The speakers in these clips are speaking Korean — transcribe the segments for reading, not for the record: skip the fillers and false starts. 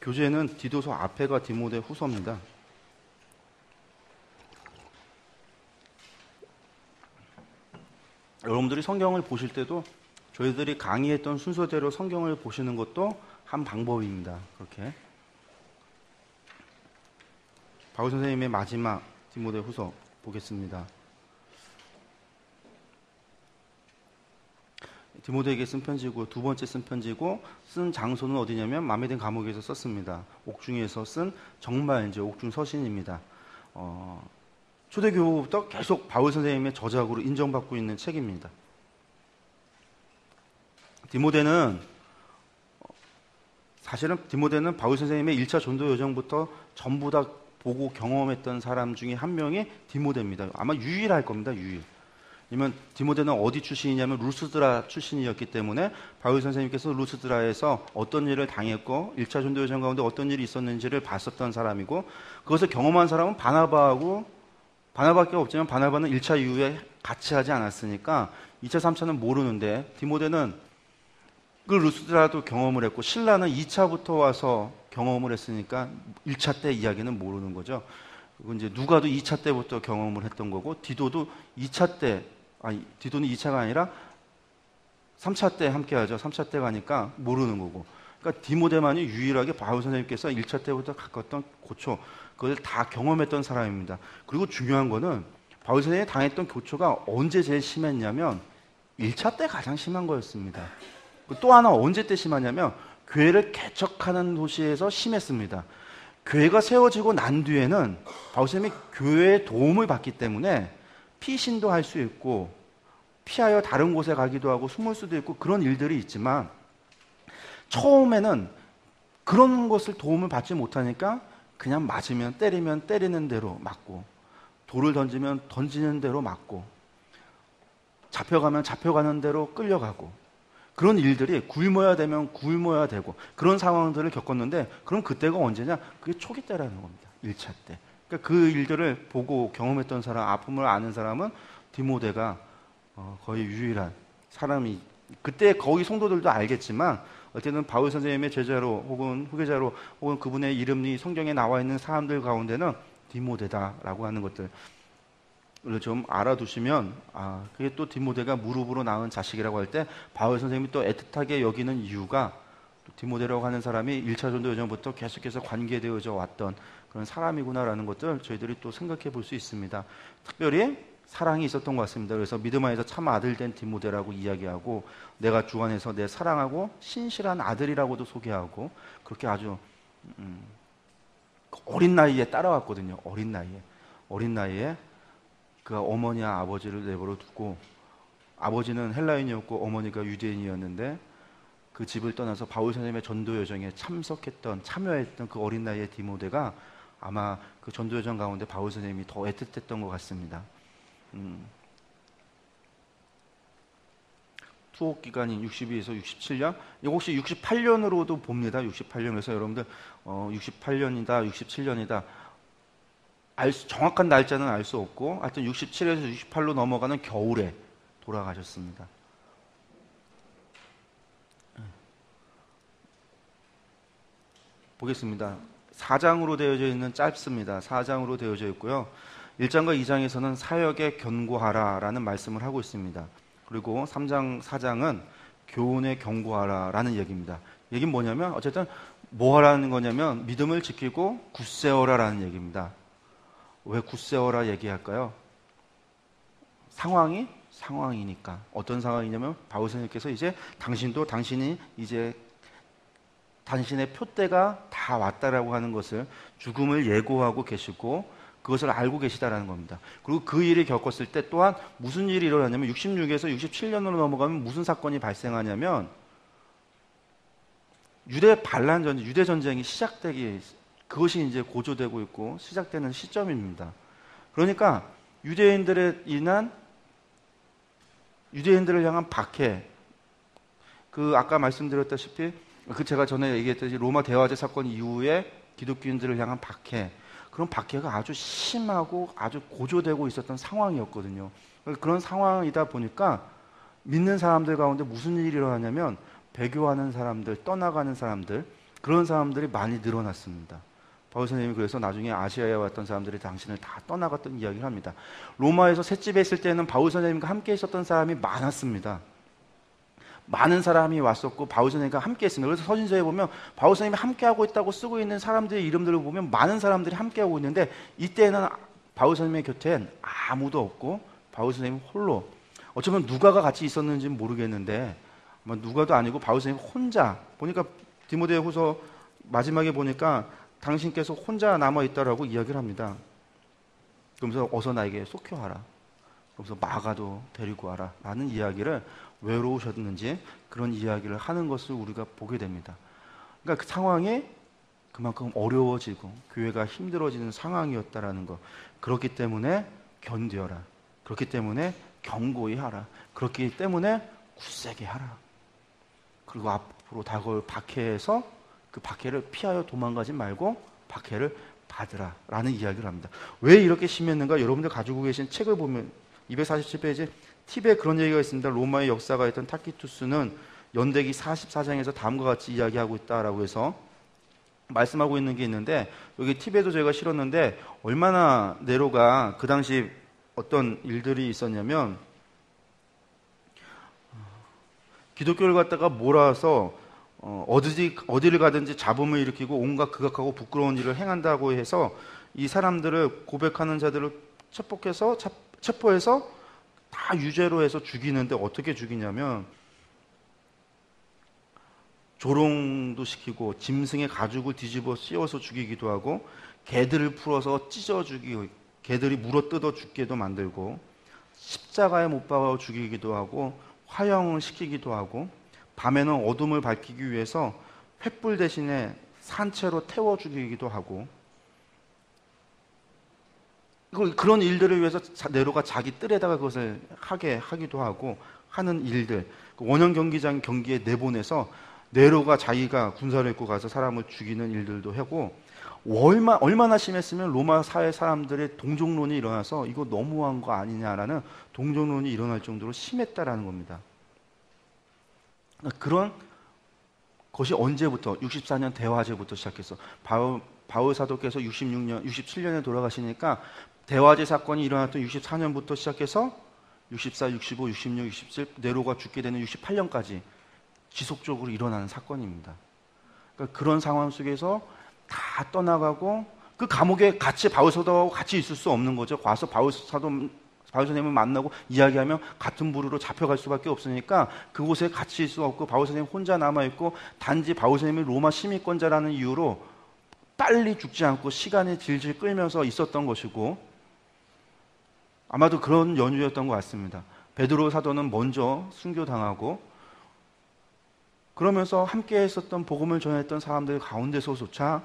교재는 디도서 앞에가 디모데 후서입니다. 여러분들이 성경을 보실 때도 저희들이 강의했던 순서대로 성경을 보시는 것도 한 방법입니다. 그렇게 바울 선생님의 마지막 디모데 후서 보겠습니다. 디모데에게 쓴 편지고 두 번째 쓴 편지고 쓴 장소는 어디냐면 마메된 감옥에서 썼습니다. 옥중에서 쓴 정말 이제 옥중 서신입니다. 초대교부터 계속 바울 선생님의 저작으로 인정받고 있는 책입니다. 사실은 디모데는 바울 선생님의 1차 전도 여정부터 전부 다 보고 경험했던 사람 중에 한 명이 디모데입니다. 아마 유일할 겁니다. 유일. 왜냐면 디모데는 어디 출신이냐면 루스드라 출신이었기 때문에 바울 선생님께서 루스드라에서 어떤 일을 당했고 1차 전도 여정 가운데 어떤 일이 있었는지를 봤었던 사람이고, 그것을 경험한 사람은 바나바밖에 없지만 바나바는 1차 이후에 같이 하지 않았으니까 2차, 3차는 모르는데, 디모데는 그 루스드라도 경험을 했고 신라는 2차부터 와서 경험을 했으니까 1차 때 이야기는 모르는 거죠. 그리고 이제 누가도 2차 때부터 경험을 했던 거고, 디도도 2차 때, 디도는 2차가 아니라 3차 때 함께 하죠. 3차 때 가니까 모르는 거고. 그러니까 디모데만이 유일하게 바울 선생님께서 1차 때부터 겪었던 고초, 그걸 다 경험했던 사람입니다. 그리고 중요한 거는 바울 선생님이 당했던 고초가 언제 제일 심했냐면 1차 때 가장 심한 거였습니다. 또 하나 언제 때 심하냐면 교회를 개척하는 도시에서 심했습니다. 교회가 세워지고 난 뒤에는 바울 선생님이 교회의 도움을 받기 때문에 피신도 할 수 있고 피하여 다른 곳에 가기도 하고 숨을 수도 있고 그런 일들이 있지만, 처음에는 그런 것을 도움을 받지 못하니까 그냥 맞으면 때리면 때리는 대로 맞고, 돌을 던지면 던지는 대로 맞고, 잡혀가면 잡혀가는 대로 끌려가고, 그런 일들이 굶어야 되면 굶어야 되고 그런 상황들을 겪었는데, 그럼 그때가 언제냐? 그게 초기 때라는 겁니다. 1차 때. 그러니까 그 일들을 보고 경험했던 사람, 아픔을 아는 사람은 디모데가 거의 유일한 사람이, 그때 거기 성도들도 알겠지만 어쨌든 바울 선생님의 제자로 혹은 후계자로 혹은 그분의 이름이 성경에 나와 있는 사람들 가운데는 디모데다라고 하는 것들을 좀 알아두시면, 그게 또 디모데가 무릎으로 낳은 자식이라고 할 때 바울 선생님이 또 애틋하게 여기는 이유가, 또 디모데라고 하는 사람이 1차 전도 여정부터 계속해서 관계되어져 왔던 그런 사람이구나라는 것들 저희들이 또 생각해 볼 수 있습니다. 특별히 사랑이 있었던 것 같습니다. 그래서 믿음 안에서 참 아들 된 디모데라고 이야기하고, 내가 주 안에서 내 사랑하고 신실한 아들이라고도 소개하고, 그렇게 아주 어린 나이에 따라왔거든요. 어린 나이에 그 어머니와 아버지를 내버려 두고, 아버지는 헬라인이었고 어머니가 유대인이었는데 그 집을 떠나서 바울 선생님의 전도 여정에 참여했던 그 어린 나이의 디모데가 아마 그 전도 여정 가운데 바울 선생님이 더 애틋했던 것 같습니다. 투옥 기간인 62에서 67년, 이거 혹시 68년으로도 봅니다. 68년에서 여러분들 68년이다 67년이다 정확한 날짜는 알 수 없고, 하여튼 67에서 68로 넘어가는 겨울에 돌아가셨습니다. 보겠습니다. 4장으로 되어져 있는 짧습니다. 4장으로 되어져 있고요. 1장과 2장에서는 사역에 견고하라라는 말씀을 하고 있습니다. 그리고 3장, 4장은 교훈에 견고하라라는 얘기입니다. 얘기는 뭐냐면 어쨌든 뭐 하라는 거냐면 믿음을 지키고 굳세어라라는 얘기입니다. 왜 굳세어라 얘기할까요? 상황이니까. 어떤 상황이냐면 바울 선생님께서 이제 당신이 이제 당신의 표대가 다 왔다라고 하는 것을, 죽음을 예고하고 계시고 그것을 알고 계시다라는 겁니다. 그리고 그 일을 겪었을 때 또한 무슨 일이 일어나냐면 66에서 67년으로 넘어가면 무슨 사건이 발생하냐면 유대 전쟁이 시작되기, 그것이 이제 고조되고 있고 시작되는 시점입니다. 그러니까 유대인들을 향한 박해, 아까 말씀드렸다시피 제가 전에 얘기했듯이 로마 대화제 사건 이후에 기독교인들을 향한 박해, 그런 박해가 아주 심하고 아주 고조되고 있었던 상황이었거든요. 그런 상황이다 보니까 믿는 사람들 가운데 무슨 일이 일어나냐면 배교하는 사람들, 떠나가는 사람들, 그런 사람들이 많이 늘어났습니다. 바울 선생님이 그래서 나중에 아시아에 왔던 사람들이 당신을 다 떠나갔던 이야기를 합니다. 로마에서 셋집에 있을 때는 바울 선생님과 함께 있었던 사람이 많았습니다. 많은 사람이 왔었고 바울 선생님과 함께 했습니다. 그래서 서신서에 보면 바울 선생님이 함께하고 있다고 쓰고 있는 사람들의 이름들을 보면 많은 사람들이 함께하고 있는데, 이때는 바울 선생님의 곁엔 아무도 없고 바울 선생님 홀로, 어쩌면 누가가 같이 있었는지는 모르겠는데 누가도 아니고 바울 선생님 혼자, 보니까 디모데후서 마지막에 보니까 당신께서 혼자 남아있다라고 이야기를 합니다. 그러면서 어서 나에게 속혀하라, 그러면서 마가도 데리고 와라 라는 이야기를, 외로우셨는지 그런 이야기를 하는 것을 우리가 보게 됩니다. 그러니까 그 상황이 그만큼 어려워지고 교회가 힘들어지는 상황이었다라는 것. 그렇기 때문에 견뎌라, 그렇기 때문에 견고히 하라, 그렇기 때문에 굳세게 하라, 그리고 앞으로 다가올 박해에서 그 박해를 피하여 도망가지 말고 박해를 받으라 라는 이야기를 합니다. 왜 이렇게 심했는가? 여러분들 가지고 계신 책을 보면 247페이지 팁에 그런 얘기가 있습니다. 로마의 역사가 있던 타키투스는 연대기 44장에서 다음과 같이 이야기하고 있다라고 해서 말씀하고 있는 게 있는데, 여기 팁에도 제가 실었는데, 얼마나 네로가 그 당시 어떤 일들이 있었냐면, 기독교를 갖다가 몰아서 어디를 가든지 잡음을 일으키고 온갖 극악하고 부끄러운 일을 행한다고 해서 이 사람들을, 고백하는 자들을 체포해서 다 유죄로 해서 죽이는데, 어떻게 죽이냐면 조롱도 시키고 짐승의 가죽을 뒤집어 씌워서 죽이기도 하고, 개들을 풀어서 찢어 죽이고, 개들이 물어뜯어 죽게도 만들고, 십자가에 못 박아 죽이기도 하고, 화형을 시키기도 하고, 밤에는 어둠을 밝히기 위해서 횃불 대신에 산채로 태워 죽이기도 하고, 그런 일들을 위해서 네로가 자기 뜰에다가 그것을 하게 하기도 하고 하는 일들, 원형 경기장 경기에 내보내서 네로가 자기가 군사를 입고 가서 사람을 죽이는 일들도 하고, 얼마나 심했으면 로마 사회 사람들의 동정론이 일어나서 이거 너무한 거 아니냐라는 동정론이 일어날 정도로 심했다라는 겁니다. 그런 것이 언제부터? 64년 대화제부터 시작했어. 바울 사도께서 67년에 돌아가시니까 대화제 사건이 일어났던 64년부터 시작해서 64, 65, 66, 67, 네로가 죽게 되는 68년까지 지속적으로 일어나는 사건입니다. 그러니까 그런 상황 속에서 다 떠나가고, 그 감옥에 같이 바울 사도하고 같이 있을 수 없는 거죠. 가서 바울 선생님을 만나고 이야기하면 같은 부류로 잡혀갈 수밖에 없으니까 그곳에 같이 있을 수 없고, 바울 선생님 혼자 남아있고, 단지 바울 선생님이 로마 시민권자라는 이유로 빨리 죽지 않고 시간이 질질 끌면서 있었던 것이고, 아마도 그런 연유였던 것 같습니다. 베드로 사도는 먼저 순교당하고, 그러면서 함께 했었던 복음을 전했던 사람들 가운데서조차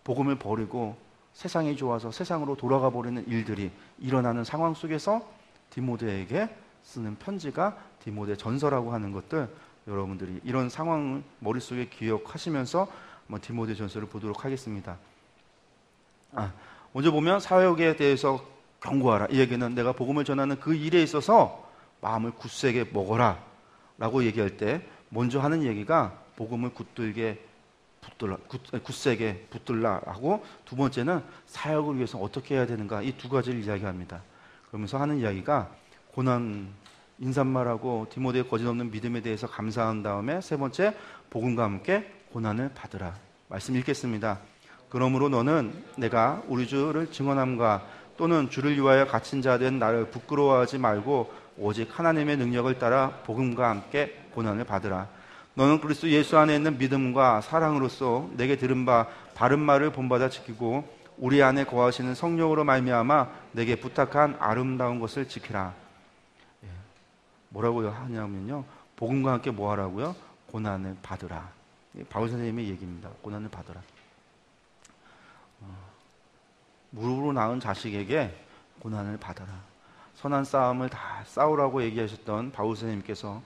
복음을 버리고 세상이 좋아서 세상으로 돌아가 버리는 일들이 일어나는 상황 속에서 디모데에게 쓰는 편지가 디모데 전서라고 하는 것들, 여러분들이 이런 상황을 머릿속에 기억하시면서 디모데 전서를 보도록 하겠습니다. 먼저 보면 사역에 대해서 경고하라. 이 얘기는 내가 복음을 전하는 그 일에 있어서 마음을 굳세게 먹어라 라고 얘기할 때 먼저 하는 얘기가 복음을 굳세게 붙들라 하고, 두 번째는 사역을 위해서 어떻게 해야 되는가, 이 두 가지를 이야기합니다. 그러면서 하는 이야기가 고난, 인사말하고 디모데의 거짓없는 믿음에 대해서 감사한 다음에, 세 번째 복음과 함께 고난을 받으라. 말씀 읽겠습니다. 그러므로 너는 내가 우리 주를 증언함과 또는 주를 위하여 갇힌 자 된 나를 부끄러워하지 말고 오직 하나님의 능력을 따라 복음과 함께 고난을 받으라. 너는 그리스도 예수 안에 있는 믿음과 사랑으로서 내게 들은 바 바른 말을 본받아 지키고 우리 안에 거하시는 성령으로 말미암아 내게 부탁한 아름다운 것을 지키라. 뭐라고 하냐면요, 복음과 함께 뭐 하라고요? 고난을 받으라. 바울 선생님의 얘기입니다. 고난을 받으라. 무릎으로 낳은 자식에게 고난을 받아라. 선한 싸움을 다 싸우라고 얘기하셨던 바울 선생님께서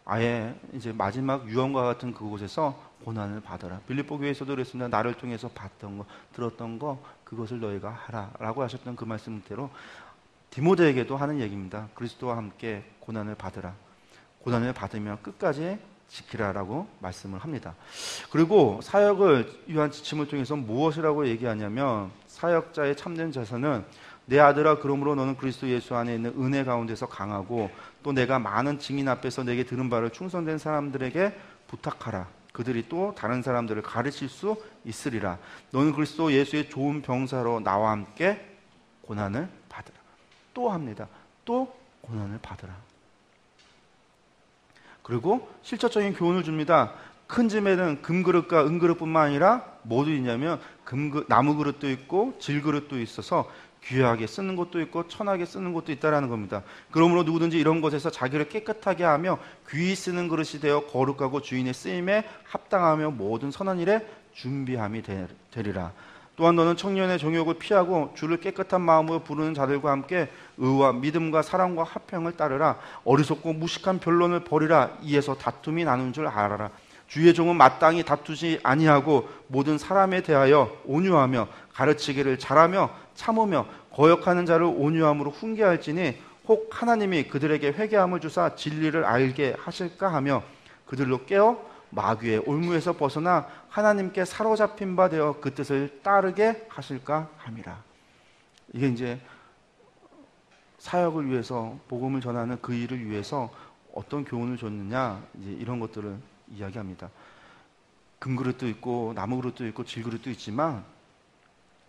아예 이제 마지막 유언과 같은 그곳에서 고난을 받아라. 빌립보 교회에서도 그랬습니다. 나를 통해서 봤던 거, 들었던 거, 그것을 너희가 하라 라고 하셨던 그 말씀대로 디모데에게도 하는 얘기입니다. 그리스도와 함께 고난을 받으라. 고난을 받으면 끝까지 지키라라고 말씀을 합니다. 그리고 사역을 위한 지침을 통해서 무엇이라고 얘기하냐면 사역자의 참된 자세는 내 아들아 그러므로 너는 그리스도 예수 안에 있는 은혜 가운데서 강하고 또 내가 많은 증인 앞에서 내게 들은 바를 충성된 사람들에게 부탁하라. 그들이 또 다른 사람들을 가르칠 수 있으리라. 너는 그리스도 예수의 좋은 병사로 나와 함께 고난을 받으라. 또 합니다. 또 고난을 받으라. 그리고 실질적인 교훈을 줍니다. 큰 짐에는 금그릇과 은그릇뿐만 아니라 뭐도 있냐면 나무 그릇도 있고 질그릇도 있어서 귀하게 쓰는 것도 있고 천하게 쓰는 것도 있다라는 겁니다. 그러므로 누구든지 이런 것에서 자기를 깨끗하게 하며 귀히 쓰는 그릇이 되어 거룩하고 주인의 쓰임에 합당하며 모든 선한 일에 준비함이 되리라. 또한 너는 청년의 정욕을 피하고 주를 깨끗한 마음으로 부르는 자들과 함께 의와 믿음과 사랑과 화평을 따르라. 어리석고 무식한 변론을 버리라. 이에서 다툼이 나눈 줄 알아라. 주의 종은 마땅히 다투지 아니하고 모든 사람에 대하여 온유하며 가르치기를 잘하며 참으며 거역하는 자를 온유함으로 훈계할지니 혹 하나님이 그들에게 회개함을 주사 진리를 알게 하실까 하며 그들로 깨어 마귀의 올무에서 벗어나 하나님께 사로잡힌 바 되어 그 뜻을 따르게 하실까 함이라. 이게 이제 사역을 위해서 복음을 전하는 그 일을 위해서 어떤 교훈을 줬느냐, 이제 이런 것들을 이야기합니다. 금그릇도 있고 나무 그릇도 있고 질그릇도 있지만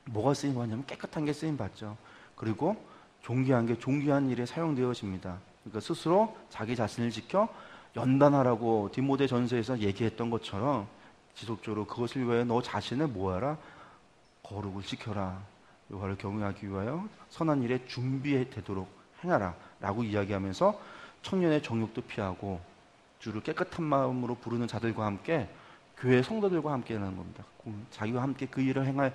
뭐가 쓰임 받냐면 깨끗한 게 쓰임 받죠. 그리고 존귀한 게 존귀한 일에 사용되어집니다. 그러니까 스스로 자기 자신을 지켜 연단하라고 디모데 전서에서 얘기했던 것처럼 지속적으로 그것을 위하여 너 자신을 뭐하라? 거룩을 지켜라. 여호와를 경외하기 위하여 선한 일에 준비되도록 행하라 라고 이야기하면서 청년의 정욕도 피하고 주를 깨끗한 마음으로 부르는 자들과 함께 교회 성도들과 함께 하는 겁니다. 자기와 함께 그 일을 행할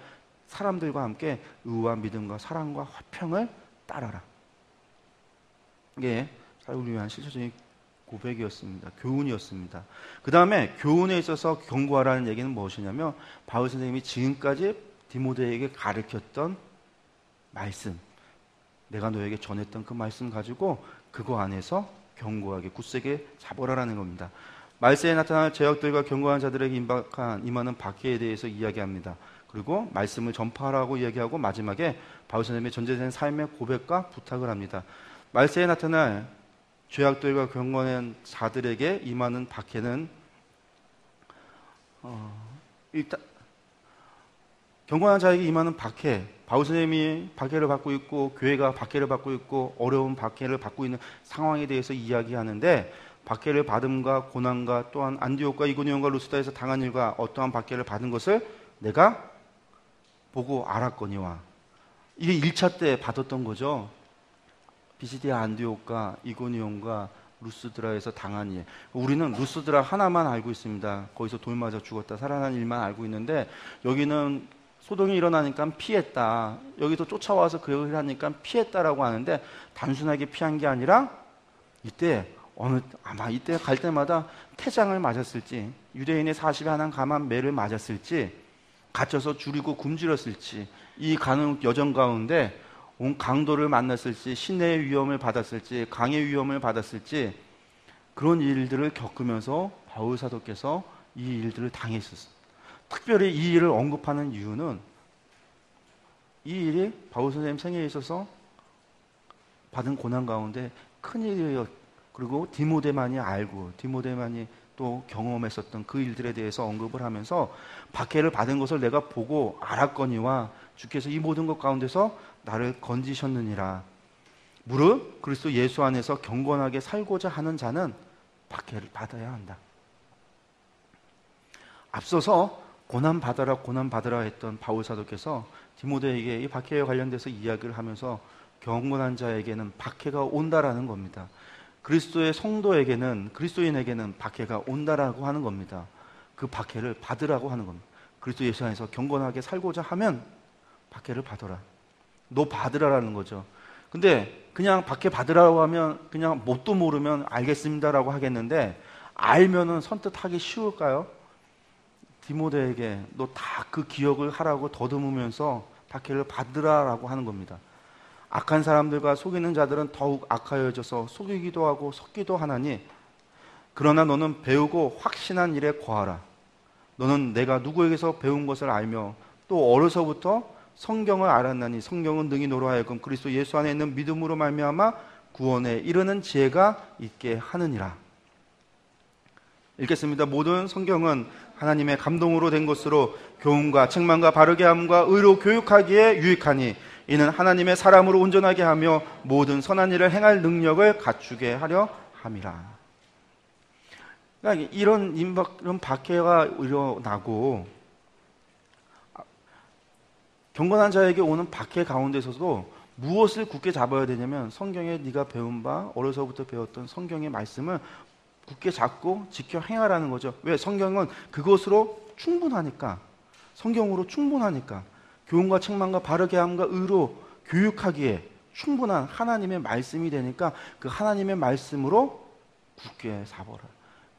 사람들과 함께 의와 믿음과 사랑과 화평을 따라라. 이게 사역을 위한 실질적인 고백이었습니다. 교훈이었습니다. 그 다음에 교훈에 있어서 경고하라는 얘기는 무엇이냐면 바울 선생님이 지금까지 디모데에게 가르쳤던 말씀, 내가 너에게 전했던 그 말씀 가지고 그거 안에서 경고하게 굳세게 잡아라라는 겁니다. 말세에 나타날 죄악들과 경고한 자들에게 임하는 박해에 대해서 이야기합니다. 그리고 말씀을 전파하라고 이야기하고 마지막에 바울 선생님의 전제된 삶의 고백과 부탁을 합니다. 말세에 나타날 죄악들과 경고한 자들에게 임하는 박해는 일단 경고한 자에게 임하는 박해, 바울 선생님이 박해를 받고 있고 교회가 박해를 받고 있고 어려운 박해를 받고 있는 상황에 대해서 이야기하는데 박해를 받음과 고난과 또한 안디옥과 이고니온과 루스다에서 당한 일과 어떠한 박해를 받은 것을 내가 보고 알았거니와. 이게 1차 때 받았던 거죠. 비시디아 안디옥과 이고니온과 루스드라에서 당한 일. 우리는 루스드라 하나만 알고 있습니다. 거기서 돌 맞아 죽었다 살아난 일만 알고 있는데 여기는 소동이 일어나니까 피했다. 여기서 쫓아와서 그 얘기를 하니까 피했다라고 하는데 단순하게 피한 게 아니라 이때 아마 이때 갈 때마다 태장을 맞았을지 유대인의 40에 하나 감한 매를 맞았을지 갇혀서 줄이고 굶주렸을지 이 가는 여정 가운데 온 강도를 만났을지 시내의 위험을 받았을지 강의 위험을 받았을지 그런 일들을 겪으면서 바울 사도께서 이 일들을 당했었어요. 특별히 이 일을 언급하는 이유는 이 일이 바울 선생님 생애에 있어서 받은 고난 가운데 큰 일이었. 그리고 디모데만이 알고 디모데만이 또 경험했었던 그 일들에 대해서 언급을 하면서 박해를 받은 것을 내가 보고 알았거니와 주께서 이 모든 것 가운데서 나를 건지셨느니라. 무릇 그리스도 예수 안에서 경건하게 살고자 하는 자는 박해를 받아야 한다. 앞서서 고난 받아라 했던 바울 사도께서 디모데에게 이 박해에 관련돼서 이야기를 하면서 경건한 자에게는 박해가 온다라는 겁니다. 그리스도의 성도에게는 그리스도인에게는 박해가 온다라고 하는 겁니다. 그 박해를 받으라고 하는 겁니다. 그리스도 예수 안에서 경건하게 살고자 하면 박해를 받아라. 너 받으라라는 거죠. 근데 그냥 박해 받으라고 하면 그냥 뭣도 모르면 알겠습니다라고 하겠는데 알면은 선뜻하기 쉬울까요? 디모데에게 너 다 그 기억을 하라고 더듬으면서 박해를 받으라라고 하는 겁니다. 악한 사람들과 속이는 자들은 더욱 악하여져서 속이기도 하고 속기도 하나니 그러나 너는 배우고 확신한 일에 거하라. 너는 내가 누구에게서 배운 것을 알며 또 어려서부터 성경을 알았나니 성경은 능히 너로 하여금 그리스도 예수 안에 있는 믿음으로 말미암아 구원에 이르는 지혜가 있게 하느니라. 읽겠습니다. 모든 성경은 하나님의 감동으로 된 것으로 교훈과 책망과 바르게 함과 의로 교육하기에 유익하니 이는 하나님의 사람으로 온전하게 하며 모든 선한 일을 행할 능력을 갖추게 하려 함이라. 그러니까 이런 박해가 일어나고 경건한 자에게 오는 박해 가운데서도 무엇을 굳게 잡아야 되냐면 성경에 네가 배운 바 어려서부터 배웠던 성경의 말씀을 굳게 잡고 지켜 행하라는 거죠. 왜? 성경은 그것으로 충분하니까. 성경으로 충분하니까. 교훈과 책망과 바르게 함과 의로 교육하기에 충분한 하나님의 말씀이 되니까 그 하나님의 말씀으로 굳게 잡아라.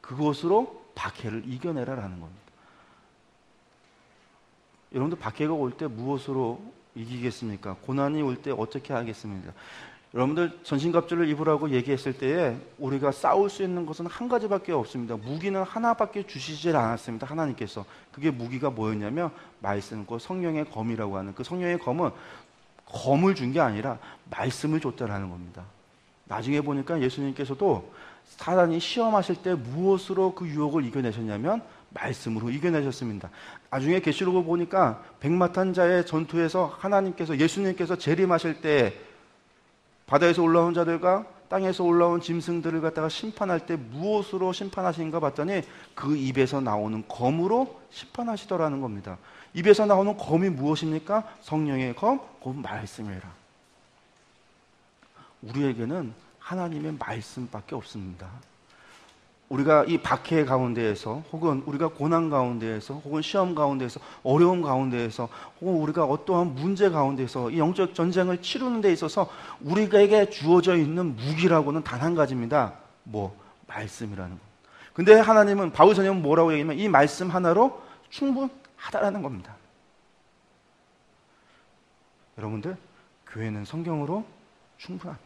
그것으로 박해를 이겨내라라는 겁니다. 여러분들 박해가 올 때 무엇으로 이기겠습니까? 고난이 올 때 어떻게 하겠습니까? 여러분들 전신갑주를 입으라고 얘기했을 때에 우리가 싸울 수 있는 것은 한 가지밖에 없습니다. 무기는 하나밖에 주시질 않았습니다. 하나님께서. 그게 무기가 뭐였냐면 말씀과 성령의 검이라고 하는 그 성령의 검은 검을 준 게 아니라 말씀을 줬다라는 겁니다. 나중에 보니까 예수님께서도 사단이 시험하실 때 무엇으로 그 유혹을 이겨내셨냐면 말씀으로 이겨내셨습니다. 나중에 계시록을 보니까 백마탄자의 전투에서 하나님께서 예수님께서 재림하실 때 바다에서 올라온 자들과 땅에서 올라온 짐승들을 갖다가 심판할 때 무엇으로 심판하시는가 봤더니 그 입에서 나오는 검으로 심판하시더라는 겁니다. 입에서 나오는 검이 무엇입니까? 성령의 검, 그건 말씀이라. 우리에게는 하나님의 말씀밖에 없습니다. 우리가 이 박해 가운데에서 혹은 우리가 고난 가운데에서 혹은 시험 가운데에서 어려움 가운데에서 혹은 우리가 어떠한 문제 가운데에서 이 영적 전쟁을 치르는 데 있어서 우리에게 주어져 있는 무기라고는 단 한 가지입니다. 말씀이라는 것. 근데 하나님은 바울 선생님은 뭐라고 얘기하면 이 말씀 하나로 충분하다라는 겁니다. 여러분들 교회는 성경으로 충분합니다.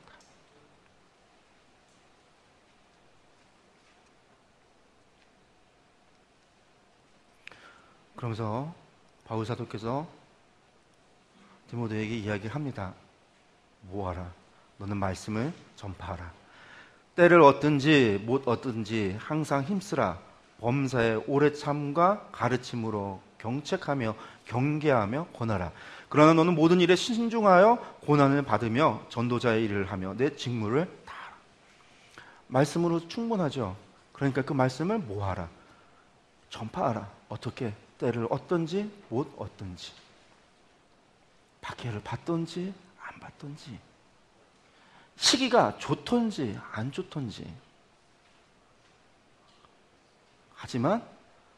그러면서 바울 사도께서 디모데에게 이야기를 합니다. 뭐하라? 너는 말씀을 전파하라. 때를 얻든지 못 얻든지 항상 힘쓰라. 범사에 오래 참과 가르침으로 경책하며 경계하며 권하라. 그러나 너는 모든 일에 신중하여 고난을 받으며 전도자의 일을 하며 내 직무를 다하라. 말씀으로 충분하죠. 그러니까 그 말씀을 뭐하라? 전파하라. 어떻게? 때를 얻든지 못 얻든지, 박해를 받든지 안 받든지, 시기가 좋든지 안 좋든지, 하지만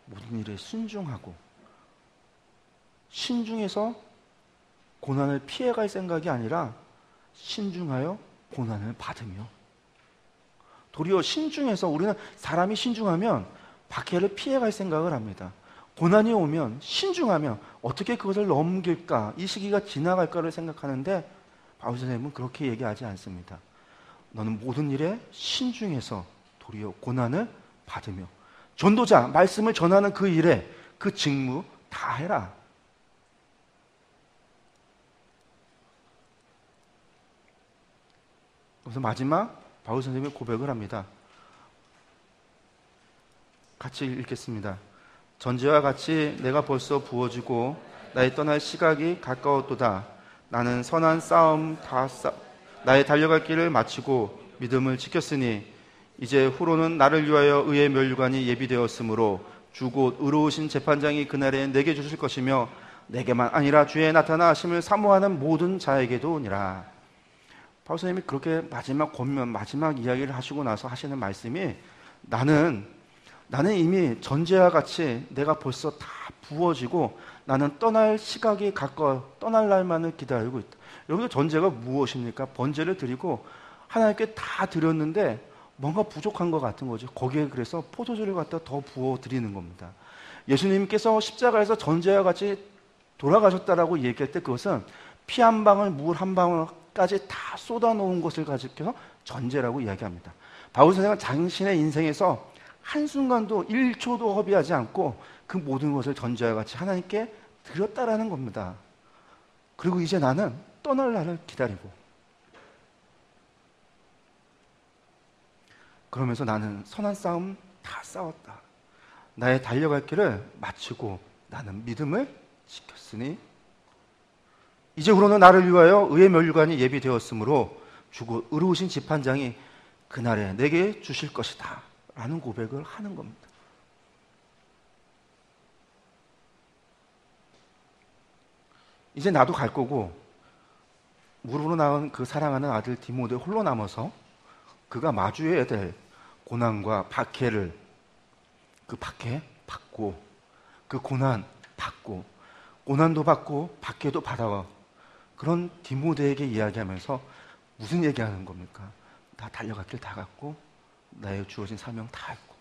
모든 일에 순종하고 신중해서 고난을 피해갈 생각이 아니라 신중하여 고난을 받으며, 도리어 신중해서 우리는 사람이 신중하면 박해를 피해갈 생각을 합니다. 고난이 오면 신중하면 어떻게 그것을 넘길까, 이 시기가 지나갈까를 생각하는데 바울 선생님은 그렇게 얘기하지 않습니다. 너는 모든 일에 신중해서 도리어 고난을 받으며 전도자, 말씀을 전하는 그 일에 그 직무 다 해라. 그래서 마지막 바울 선생님이 고백을 합니다. 같이 읽겠습니다. 전제와 같이 내가 벌써 부어지고 나의 떠날 시각이 가까웠도다. 나는 선한 싸움 나의 달려갈 길을 마치고 믿음을 지켰으니 이제 후로는 나를 위하여 의의 면류관이 예비되었으므로 주 곧 의로우신 재판장이 그날에 내게 주실 것이며 내게만 아니라 주의 나타나심을 사모하는 모든 자에게도니라. 바울 선생님이 그렇게 마지막 권면, 마지막 이야기를 하시고 나서 하시는 말씀이 나는 이미 전제와 같이 내가 벌써 다 부어지고 나는 떠날 시각이 가까워 떠날 날만을 기다리고 있다. 여러분들 전제가 무엇입니까? 번제를 드리고 하나님께 다 드렸는데 뭔가 부족한 것 같은 거죠. 거기에 그래서 포도주를 갖다 더 부어 드리는 겁니다. 예수님께서 십자가에서 전제와 같이 돌아가셨다라고 얘기할 때 그것은 피 한 방울, 물 한 방울까지 다 쏟아놓은 것을 가지고 전제라고 이야기합니다. 바울 선생은 당신의 인생에서 한순간도 1초도 허비하지 않고 그 모든 것을 전제와 같이 하나님께 드렸다라는 겁니다. 그리고 이제 나는 떠날 날을 기다리고, 그러면서 나는 선한 싸움 다 싸웠다. 나의 달려갈 길을 마치고 나는 믿음을 지켰으니 이제후로는 나를 위하여 의의 면류관이 예비되었으므로 주고 의로우신 재판장이 그날에 내게 주실 것이다 라는 고백을 하는 겁니다. 이제 나도 갈 거고, 무릎으로 낳은 그 사랑하는 아들 디모데 홀로 남아서 그가 마주해야 될 고난과 박해를, 그 박해 받고, 그 고난 받고, 고난도 받고 박해도 받아와 그런 디모데에게 이야기하면서 무슨 얘기하는 겁니까? 나 달려갈 길 다 갔고, 나의 주어진 사명 다 했고,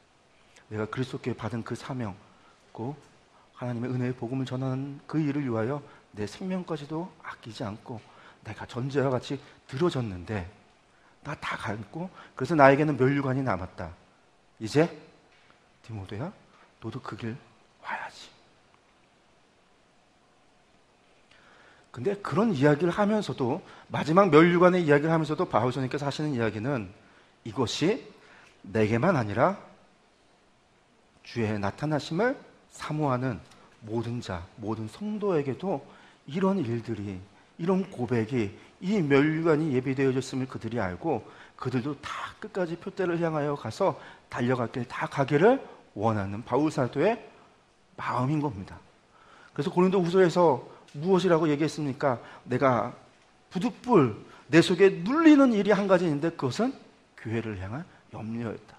내가 그리스도께 받은 그 사명, 고 하나님의 은혜의 복음을 전하는 그 일을 위하여 내 생명까지도 아끼지 않고 내가 전제와 같이 들어졌는데 나 다 갔고, 그래서 나에게는 면류관이 남았다. 이제 디모데야, 너도 그 길 와야지. 근데 그런 이야기를 하면서도, 마지막 면류관의 이야기를 하면서도 바울 선생님께서 하시는 이야기는 이것이 내게만 아니라 주의 나타나심을 사모하는 모든 자, 모든 성도에게도 이런 일들이, 이런 고백이, 이 면류관이 예비되어졌음을 그들이 알고 그들도 다 끝까지 표대를 향하여 가서 달려갈 길 다 가기를 원하는 바울 사도의 마음인 겁니다. 그래서 고린도 후서에서 무엇이라고 얘기했습니까? 내가 부득불 내 속에 눌리는 일이 한 가지 있는데 그것은 교회를 향한 염려였다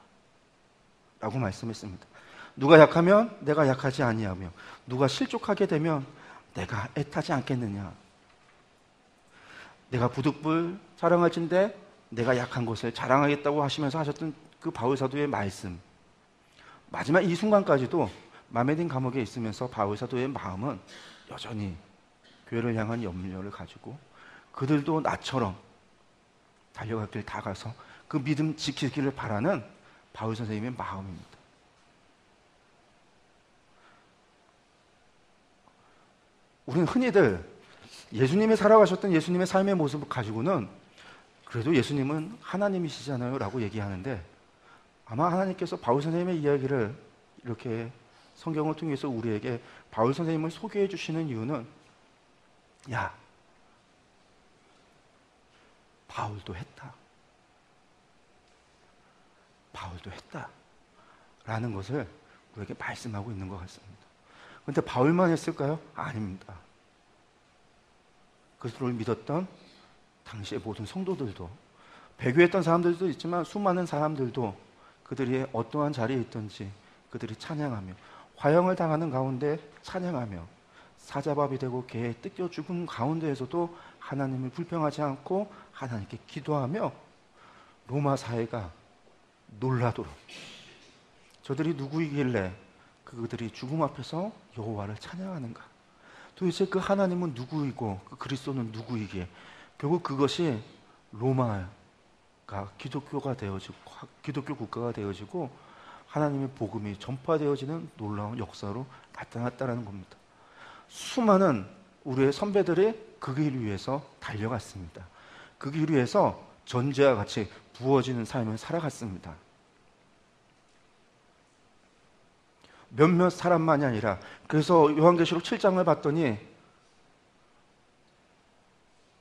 라고 말씀했습니다. 누가 약하면 내가 약하지 아니하며, 누가 실족하게 되면 내가 애타지 않겠느냐. 내가 부득불 자랑할진대 내가 약한 것을 자랑하겠다고 하시면서 하셨던 그 바울 사도의 말씀, 마지막 이 순간까지도 마메딘 감옥에 있으면서 바울 사도의 마음은 여전히 교회를 향한 염려를 가지고 그들도 나처럼 달려갈 길 다 가서 그 믿음 지키기를 바라는 바울 선생님의 마음입니다. 우리는 흔히들 예수님이 살아가셨던 예수님의 삶의 모습을 가지고는 그래도 예수님은 하나님이시잖아요 라고 얘기하는데, 아마 하나님께서 바울 선생님의 이야기를 이렇게 성경을 통해서 우리에게 바울 선생님을 소개해 주시는 이유는, 야, 바울도 했다. 바울도 했다. 라는 것을 우리에게 말씀하고 있는 것 같습니다. 그런데 바울만 했을까요? 아닙니다. 그리스도를 믿었던 당시의 모든 성도들도, 배교했던 사람들도 있지만 수많은 사람들도 그들이 어떠한 자리에 있든지 그들이 찬양하며, 화형을 당하는 가운데 찬양하며, 사자밥이 되고 개에 뜯겨 죽은 가운데에서도 하나님을 불평하지 않고 하나님께 기도하며 로마 사회가 놀라도록, 저들이 누구이길래 그들이 죽음 앞에서 여호와를 찬양하는가, 도대체 그 하나님은 누구이고 그 그리스도는 누구이기에, 결국 그것이 로마가 기독교가 되어지고 기독교 국가가 되어지고 하나님의 복음이 전파되어지는 놀라운 역사로 나타났다는 겁니다. 수많은 우리의 선배들이 그 길 위해서 달려갔습니다. 그 길 위해서 전제와 같이 부어지는 삶을 살아갔습니다. 몇몇 사람만이 아니라, 그래서 요한계시록 7장을 봤더니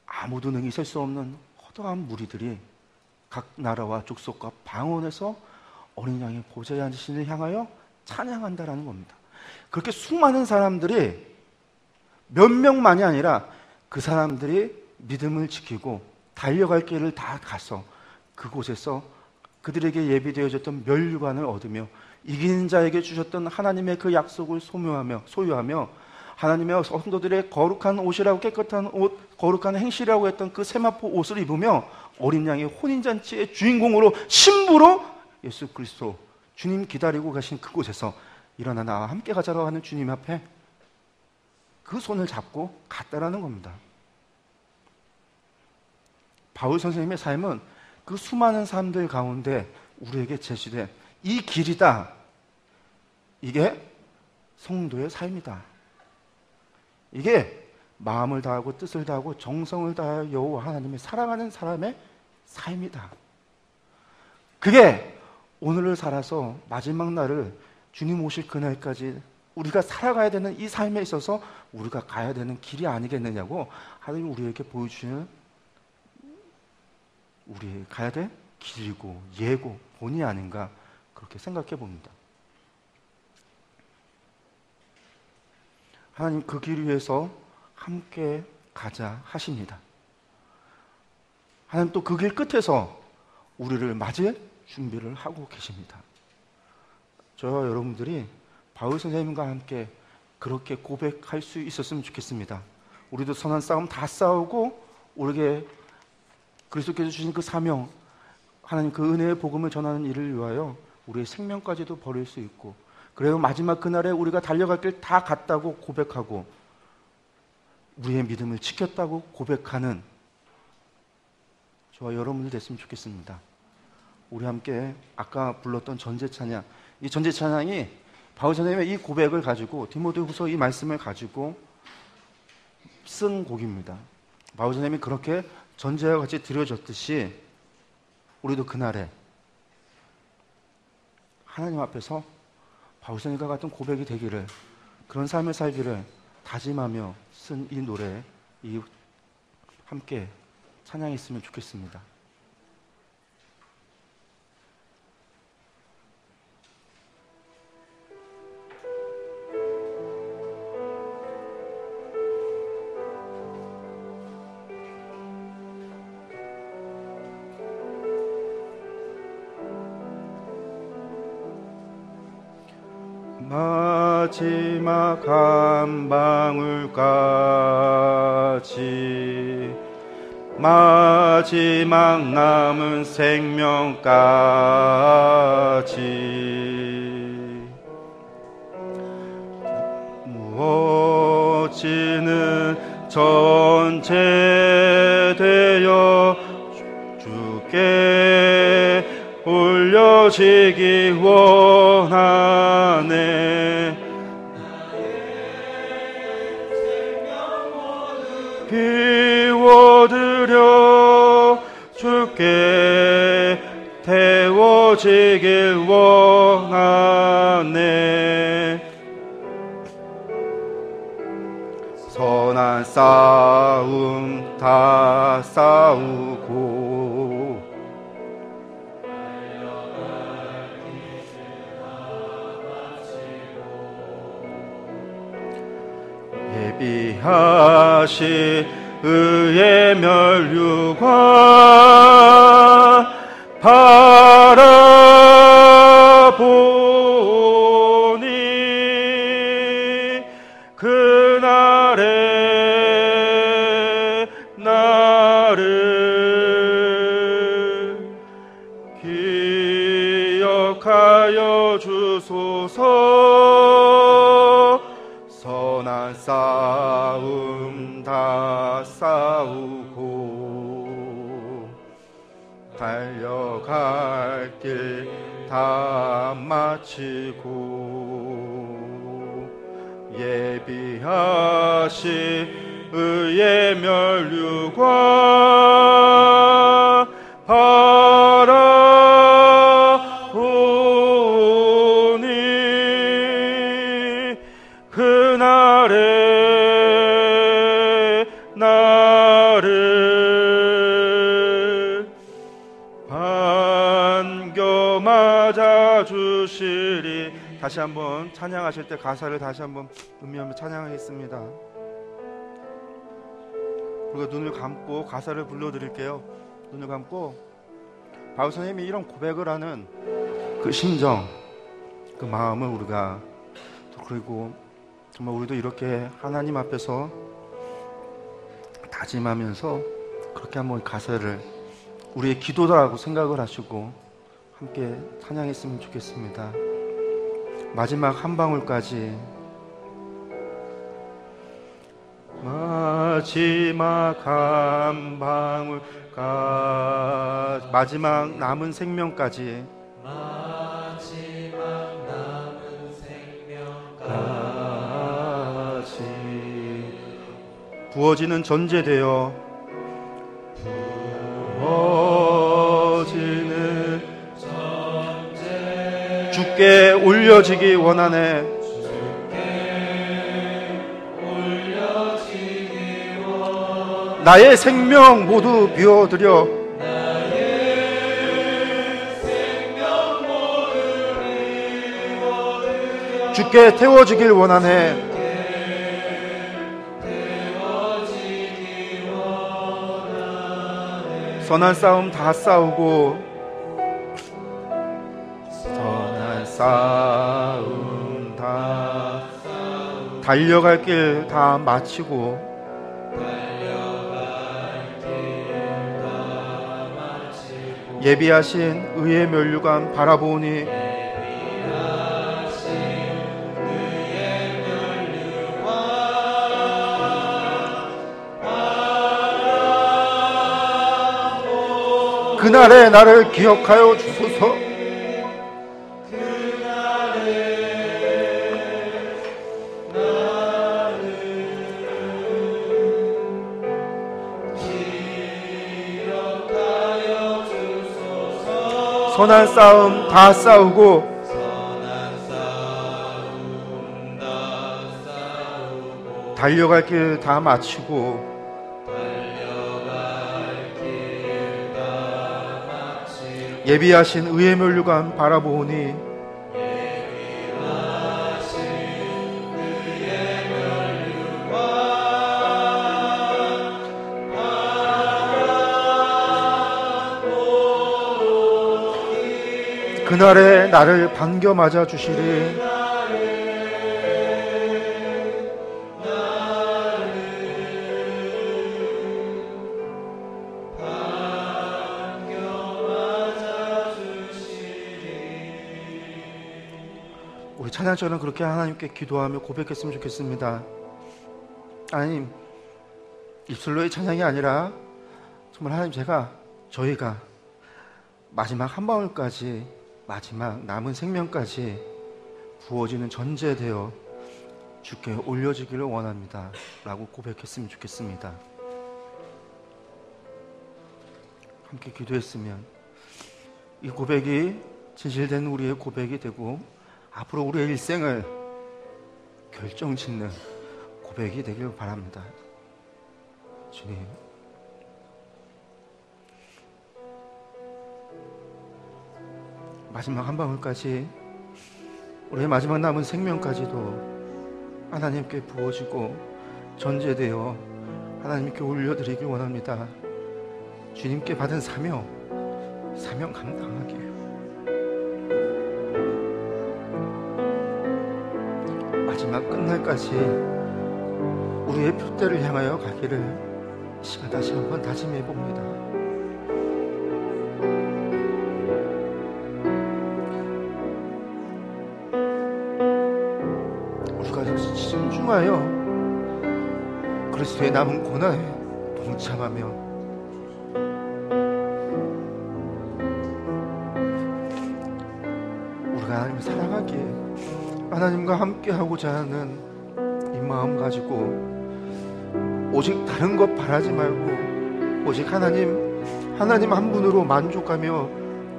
아무도 능히 셀 수 없는 허다한 무리들이 각 나라와 족속과 방언에서 어린 양의 보좌에 앉으신 이를 향하여 찬양한다라는 겁니다. 그렇게 수많은 사람들이, 몇 명만이 아니라 그 사람들이 믿음을 지키고 달려갈 길을 다 가서 그곳에서 그들에게 예비되어졌던 면류관을 얻으며 이기는 자에게 주셨던 하나님의 그 약속을 소유하며 하나님의 성도들의 거룩한 옷이라고, 깨끗한 옷, 거룩한 행실이라고 했던 그 세마포 옷을 입으며 어린 양의 혼인잔치의 주인공으로, 신부로 예수 그리스도 주님 기다리고 가신 그곳에서 일어나 나와 함께 가자라고 하는 주님 앞에 그 손을 잡고 갔다라는 겁니다. 바울 선생님의 삶은 그 수많은 사람들 가운데 우리에게 제시된 이 길이다. 이게 성도의 삶이다. 이게 마음을 다하고 뜻을 다하고 정성을 다하여 여호와 하나님을 사랑하는 사람의 삶이다. 그게 오늘을 살아서 마지막 날을 주님 오실 그날까지 우리가 살아가야 되는 이 삶에 있어서 우리가 가야 되는 길이 아니겠느냐고 하나님 우리에게 보여주시는 우리 가야 될 길이고 예고 본이 아닌가 그렇게 생각해 봅니다. 하나님 그 길 위에서 함께 가자 하십니다. 하나님 또 그 길 끝에서 우리를 맞이할 준비를 하고 계십니다. 저와 여러분들이 바울 선생님과 함께 그렇게 고백할 수 있었으면 좋겠습니다. 우리도 선한 싸움 다 싸우고 우리에게 그리스도께서 주신 그 사명, 하나님 그 은혜의 복음을 전하는 일을 위하여 우리의 생명까지도 버릴 수 있고, 그래서 마지막 그날에 우리가 달려갈 길 다 갔다고 고백하고 우리의 믿음을 지켰다고 고백하는 저와 여러분들 됐으면 좋겠습니다. 우리 함께 아까 불렀던 전제찬양, 이 전제찬양이 바울 선생님의 이 고백을 가지고 디모데후서 이 말씀을 가지고 쓴 곡입니다. 바울 선생님이 그렇게 전제와 같이 드려졌듯이 우리도 그날에 하나님 앞에서 바울 선생님과 같은 고백이 되기를, 그런 삶을 살기를 다짐하며 쓴 이 노래, 이 함께 찬양했으면 좋겠습니다. 마지막 한 방울까지, 마지막 남은 생명까지 무엇이는 전제되어 주께 올려지기 원하네. 비워드려 주께 태워지길 원하네. 선한 싸움 다 싸우고 예비하시 의의 멸류관 바라보니 그날의 나를 기억하여 주소서. 선한 싸움 다 싸우고 달려갈 길 다 마치고 예비하시 의의 멸류관 바라보니 그날의 나를 반겨 맞아 주시리. 다시 한번 찬양하실 때 가사를 다시 한번 음미하며 찬양하겠습니다. 우리가 눈을 감고 가사를 불러드릴게요. 눈을 감고 바울 선생님이 이런 고백을 하는 그 심정, 그 마음을 우리가, 그리고 정말 우리도 이렇게 하나님 앞에서 다짐하면서 그렇게 한번 가사를 우리의 기도다라고 생각을 하시고 함께 찬양했으면 좋겠습니다. 마지막 한 방울까지, 마지막 한 방울까지, 마지막 남은 생명까지, 마지막 부어지는 전제되어 주께 올려지기 원하네. 나의 생명 모두 비워드려 주께 태워지길 원하네. 선한 싸움 다 싸우고 선한 싸움 다 달려갈 길 다 마치고 예비하신 의의 면류관 바라보니 그날에 나를 기억하여 주소서. 선한 싸움 다 싸우고 달려갈 길 다 마치고 예비하신 의의 면류관 바라보니 그날에 나를 반겨 맞아 주시리. 우리 찬양처럼 그렇게 하나님께 기도하며 고백했으면 좋겠습니다. 하나님, 입술로의 찬양이 아니라 정말 하나님, 저희가 마지막 한 방울까지, 마지막 남은 생명까지 부어지는 전제되어 주께 올려지기를 원합니다 라고 고백했으면 좋겠습니다. 함께 기도했으면 이 고백이 진실된 우리의 고백이 되고 앞으로 우리의 일생을 결정짓는 고백이 되길 바랍니다. 주님, 마지막 한 방울까지, 우리의 마지막 남은 생명까지도 하나님께 부어지고 전제되어 하나님께 올려드리길 원합니다. 주님께 받은 사명 감당하기를, 마지막 끝날까지 우리의 표대를 향하여 가기를 이 시간 다시 한번 다짐해 봅니다. 우리가 신중하여 그리스도의 남은 고난에 동참하며 우리가 하나님을 사랑하기에 하나님과 함께하고자 하는 이 마음 가지고 오직 다른 것 바라지 말고 오직 하나님 한 분으로 만족하며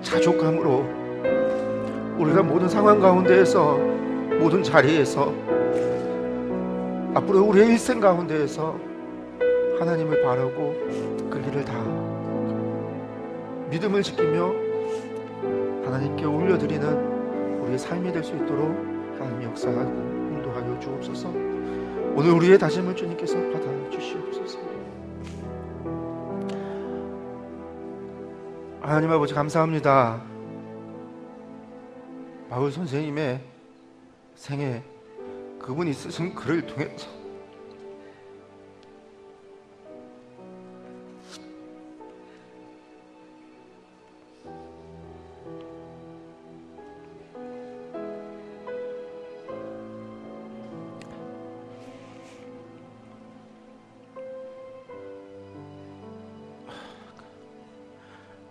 자족함으로 우리가 모든 상황 가운데에서, 모든 자리에서, 앞으로 우리의 일생 가운데에서 하나님을 바라고 그 길을 다 믿음을 지키며 하나님께 올려드리는 우리의 삶이 될 수 있도록 하나님 역사하고 인도하여 주옵소서. 오늘 우리의 다짐을 주님께서 받아주시옵소서. 하나님 아버지, 감사합니다. 바울 선생님의 생애, 그분이 쓰신 글을 통해서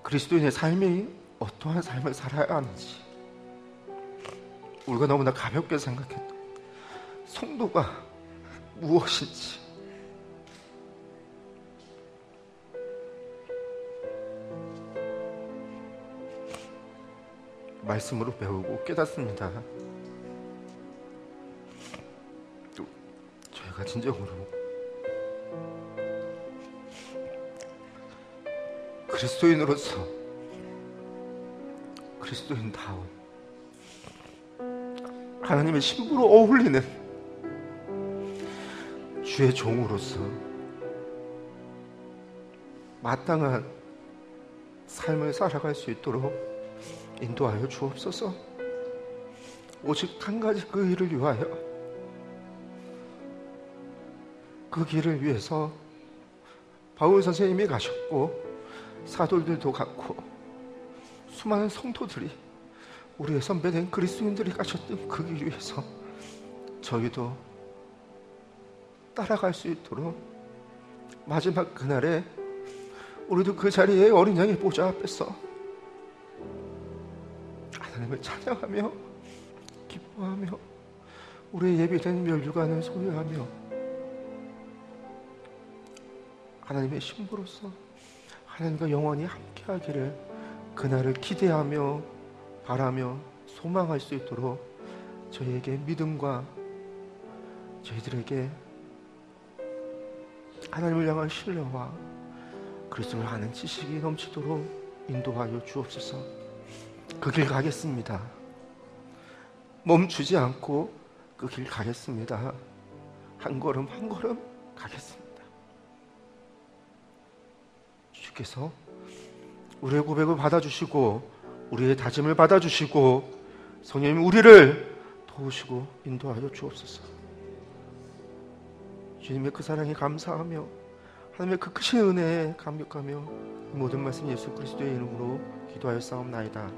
그리스도인의 삶이 어떠한 삶을 살아야 하는지, 우리가 너무나 가볍게 생각했던 성도가 무엇인지, 말씀으로 배우고 깨닫습니다. 또 저희가 진정으로 그리스도인으로서 그리스도인다운 하나님의 신부로 어울리는 주의 종으로서 마땅한 삶을 살아갈 수 있도록 인도하여 주옵소서. 오직 한 가지 그 일을 위하여, 그 길을 위해서 바울 선생님이 가셨고 사도들도 갔고 수많은 성도들이, 우리의 선배된 그리스도인들이 가셨던 그 길 위해서 저희도 따라갈 수 있도록 마지막 그날에 우리도 그 자리에 어린 양의 보좌 앞에서 하나님을 찬양하며 기뻐하며 우리의 예비된 멸류관을 소유하며 하나님의 신부로서 하나님과 영원히 함께하기를 그날을 기대하며 바라며 소망할 수 있도록 저희에게 믿음과 저희들에게 하나님을 향한 신뢰와 그리스도를 아는 지식이 넘치도록 인도하여 주옵소서. 그 길 가겠습니다. 멈추지 않고 그 길 가겠습니다. 한 걸음 한 걸음 가겠습니다. 주께서 우리의 고백을 받아주시고 우리의 다짐을 받아주시고 성령님 우리를 도우시고 인도하여 주옵소서. 주님의 그 사랑에 감사하며 하나님의 그 크신 은혜에 감격하며 모든 말씀 예수 그리스도의 이름으로 기도하여 싸움나이다.